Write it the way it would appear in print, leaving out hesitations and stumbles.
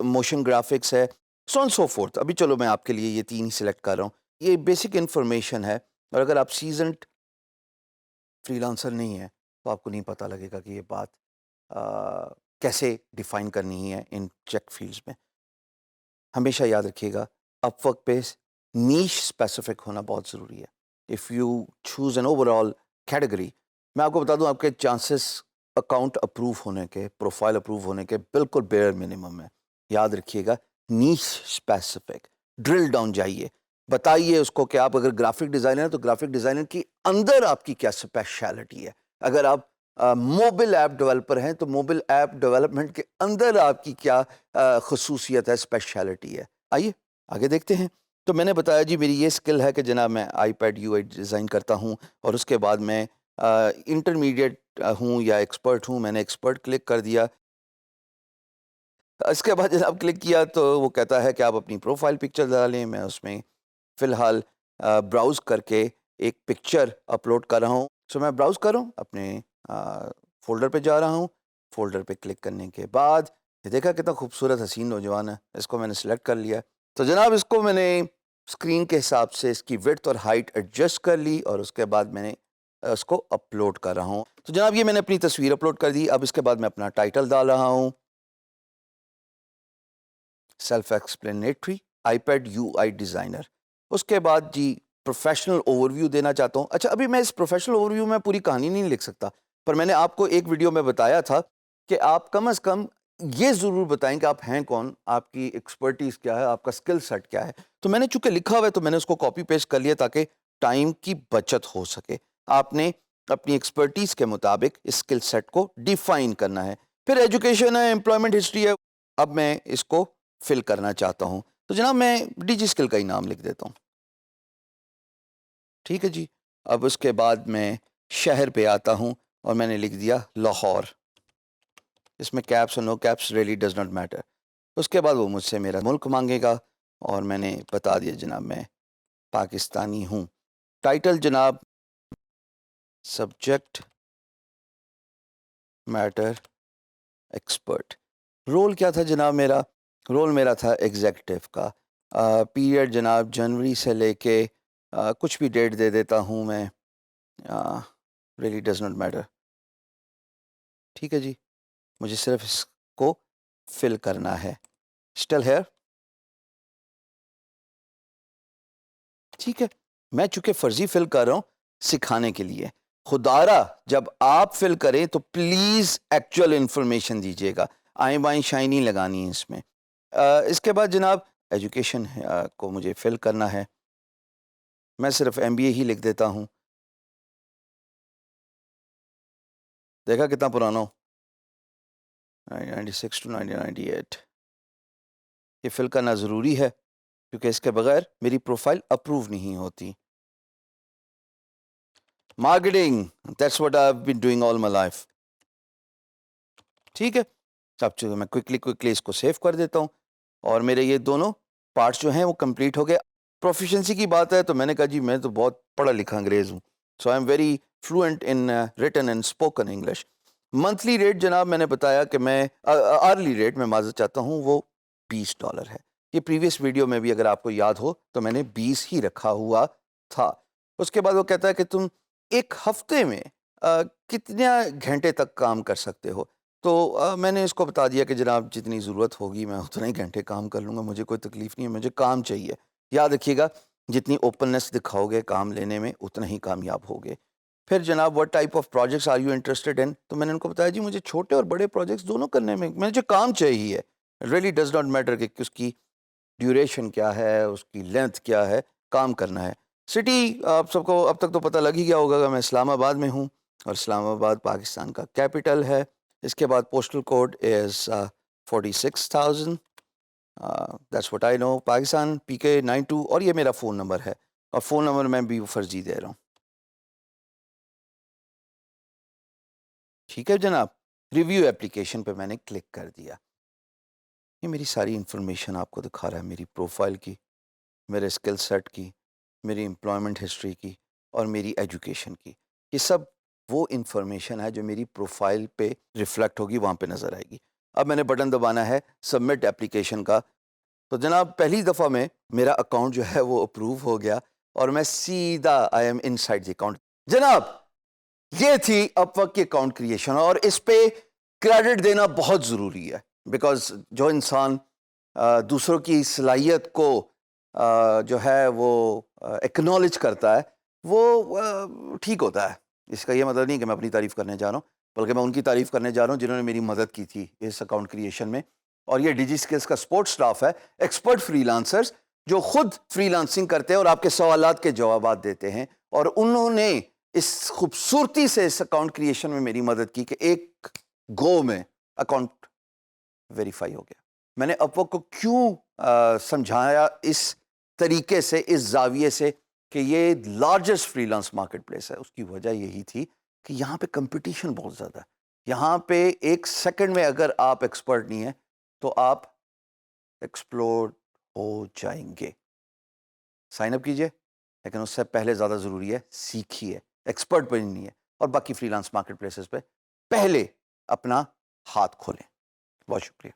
Motion graphics ہے, so and so forth. ابھی چلو میں آپ کے لیے یہ 3 ہی سلیکٹ کر رہا ہوں. یہ بیسک انفارمیشن ہے, اور اگر آپ سیزنڈ فری لانسر نہیں ہیں تو آپ کو نہیں پتہ لگے گا کہ یہ بات کیسے ڈیفائن کرنی ہے ان چیک فیلڈز میں. ہمیشہ یاد رکھیے گا, اپ ورک پہ نیش اسپیسیفک ہونا بہت ضروری ہے. If you choose an over all category, میں آپ کو بتا دوں آپ کے چانسز اکاؤنٹ اپروو ہونے کے, پروفائل اپروو ہونے کے بالکل بیئر منیمم ہے. یاد رکھیے گا, نیش اسپیسیفک, ڈرل ڈاؤن جائیے, بتائیے اس کو کہ آپ اگر گرافک ڈیزائنر ہیں تو گرافک ڈیزائنر کی اندر آپ کی کیا اسپیشلٹی ہے. اگر آپ موبل ایپ ڈیولپر ہیں تو موبل ایپ ڈیولپمنٹ کے اندر آپ کی کیا خصوصیت ہے, اسپیشلٹی ہے. آئیے آگے دیکھتے ہیں. تو میں نے بتایا جی میری یہ اسکل ہے کہ جناب میں iPad U I design کرتا ہوں, اور اس کے بعد میں انٹرمیڈیٹ ہوں یا ایکسپرٹ ہوں. میں نے ایکسپرٹ کلک کر دیا. اس کے بعد جناب کلک کیا تو وہ کہتا ہے کہ آپ اپنی پروفائل پکچر ڈالیں. میں اس میں فی الحال براؤز کر کے ایک پکچر اپلوڈ کر رہا ہوں. سو میں براؤز کر رہا ہوں, اپنے فولڈر پہ جا رہا ہوں. فولڈر پہ کلک کرنے کے بعد یہ دیکھا کتنا خوبصورت حسین نوجوان ہے, اس کو میں نے سلیکٹ کر لیا. تو جناب اس کو میں نے اسکرین کے حساب سے اس کی وڈتھ اور ہائٹ ایڈجسٹ کر لی, اور اس کے بعد میں نے اس کو اپلوڈ کر رہا ہوں. تو جناب یہ میں نے اپنی تصویر اپلوڈ کر دی. اب اس کے بعد میں اپنا ٹائٹل ڈال رہا ہوں, self explanatory iPad U I designer. اس کے بعد جی پروفیشنل اوور ویو دینا چاہتا ہوں. اچھا ابھی میں اس پروفیشنل اوور ویو میں پوری کہانی نہیں لکھ سکتا, پر میں نے آپ کو ایک ویڈیو میں بتایا تھا کہ آپ کم از کم یہ ضرور بتائیں کہ آپ ہیں کون, آپ کی ایکسپرٹیز کیا ہے, آپ کا اسکل سیٹ کیا ہے. تو میں نے چونکہ لکھا ہوا ہے تو میں نے اس کو کاپی پیسٹ کر لیا تاکہ ٹائم کی بچت ہو سکے. آپ نے اپنی ایکسپرٹیز کے مطابق اسکل سیٹ کو ڈیفائن کرنا ہے. پھر ایجوکیشن ہے, امپلائمنٹ ہسٹری ہے. اب میں اس کو فل کرنا چاہتا ہوں, تو جناب میں ڈی جی اسکل کا ہی نام لکھ دیتا ہوں. ٹھیک ہے جی. اب اس کے بعد میں شہر پہ آتا ہوں اور میں نے لکھ دیا لاہور. اس میں کیپس اور no caps really does not matter. اس کے بعد وہ مجھ سے میرا ملک مانگے گا, اور میں نے بتا دیا جناب میں پاکستانی ہوں. ٹائٹل جناب سبجیکٹ میٹر ایکسپرٹ. رول کیا تھا جناب میرا؟ رول میرا تھا ایگزیکٹو کا. پیریڈ جناب جنوری سے لے کے کچھ بھی ڈیٹ دے دیتا ہوں میں, ریلی ڈز ناٹ میٹر. ٹھیک ہے جی, مجھے صرف اس کو فل کرنا ہے. Still here. ٹھیک ہے, میں چونکہ فرضی فل کر رہا ہوں سکھانے کے لیے. خدارا جب آپ فل کریں تو پلیز ایکچوئل انفارمیشن دیجیے گا, آئیں بائیں شائیں نہیں لگانی ہے اس میں. اس کے بعد جناب ایجوکیشن کو مجھے فل کرنا ہے. میں صرف ایم بی اے ہی لکھ دیتا ہوں. دیکھا کتنا پرانا ہو, 1996 to 1998. یہ فل کرنا ضروری ہے کیونکہ اس کے بغیر میری پروفائل اپروو نہیں ہوتی. Marketing, that's what I have been doing all my life. ٹھیک ہے, اب چلو میں کوئکلی اس کو سیو کر دیتا ہوں, اور میرے یہ دونوں پارٹس جو ہیں وہ کمپلیٹ ہو گئے. پروفیشنسی کی بات ہے تو میں نے کہا جی میں تو بہت پڑھا لکھا انگریز ہوں, so I am very fluent in written and spoken English. Monthly rate جناب میں نے بتایا کہ میں آرلی ریٹ میں معذرت چاہتا ہوں وہ $20 ہے. یہ پریویس ویڈیو میں بھی اگر آپ کو یاد ہو تو میں نے 20 ہی رکھا ہوا تھا. اس کے بعد وہ کہتا ہے کہ تم ایک ہفتے میں کتنے گھنٹے تک کام کر سکتے ہو. تو میں نے اس کو بتا دیا کہ جناب جتنی ضرورت ہوگی میں اتنے ہی گھنٹے کام کر لوں گا, مجھے کوئی تکلیف نہیں ہے, مجھے کام چاہیے. یاد رکھیے گا جتنی اوپننس دکھاؤ گے کام لینے میں اتنا ہی کامیاب ہوگے. پھر جناب what type of projects are you interested in, تو میں نے ان کو بتایا جی مجھے چھوٹے اور بڑے پروجیکٹس دونوں کرنے میں مجھے کام چاہیے. really does not matter کہ اس کی ڈیوریشن کیا ہے, اس کی لینتھ کیا ہے, کام کرنا ہے. سٹی آپ سب کو اب تک تو پتہ لگ ہی گیا ہوگا کہ میں اسلام آباد میں ہوں, اور اسلام آباد پاکستان کا کیپٹل ہے. اس کے بعد postal code is 46,000. That's what I know. Pakistan PK92, اور یہ میرا فون نمبر ہے, اور فون نمبر میں بھی فرضی دے رہا ہوں. ٹھیک ہے جناب. ریویو ایپلیکیشن پہ میں نے کلک کر دیا. یہ میری ساری انفارمیشن آپ کو دکھا رہا ہے, میری پروفائل کی, میرے اسکل سیٹ کی, میری امپلائمنٹ ہسٹری کی, اور میری ایجوکیشن کی. یہ سب وہ انفارمیشن ہے جو میری پروفائل پہ ریفلیکٹ ہوگی, وہاں پہ نظر آئے گی. اب میں نے بٹن دبانا ہے سبمٹ اپلیکیشن کا. تو جناب پہلی دفعہ میں میرا اکاؤنٹ جو ہے وہ اپروو ہو گیا اور میں سیدھا I am in side the account. جناب یہ تھی اپ ورک کی اکاؤنٹ کریشن, اور اس پہ کریڈٹ دینا بہت ضروری ہے, بیکاز جو انسان دوسروں کی صلاحیت کو جو ہے وہ ایکنالج کرتا ہے وہ ٹھیک ہوتا ہے. اس کا یہ مطلب نہیں کہ میں اپنی تعریف کرنے جا رہا ہوں, بلکہ میں ان کی تعریف کرنے جا رہا ہوں جنہوں نے میری مدد کی تھی اس اکاؤنٹ کریشن میں. اور یہ ڈیجی اسکلز کا سپورٹ سٹاف ہے, ایکسپرٹ فری لانسرز جو خود فری لانسنگ کرتے ہیں اور آپ کے سوالات کے جوابات دیتے ہیں, اور انہوں نے اس خوبصورتی سے اس اکاؤنٹ کریشن میں میری مدد کی کہ ایک گو میں اکاؤنٹ ویریفائی ہو گیا. میں نے اپ ورک کو کیوں سمجھایا اس طریقے سے, اس زاویے سے کہ یہ largest free lance market place ہے, اس کی وجہ یہی تھی کہ یہاں پہ کمپٹیشن بہت زیادہ ہے. یہاں پہ ایک سیکنڈ میں اگر آپ ایکسپرٹ نہیں ہیں تو آپ ایکسپلوڈ ہو جائیں گے. سائن اپ کیجئے, لیکن اس سے پہلے زیادہ ضروری ہے سیکھیے. ایکسپرٹ بننی ہے اور باقی فری لانس مارکیٹ پلیسز پہ پہلے اپنا ہاتھ کھولیں. بہت شکریہ.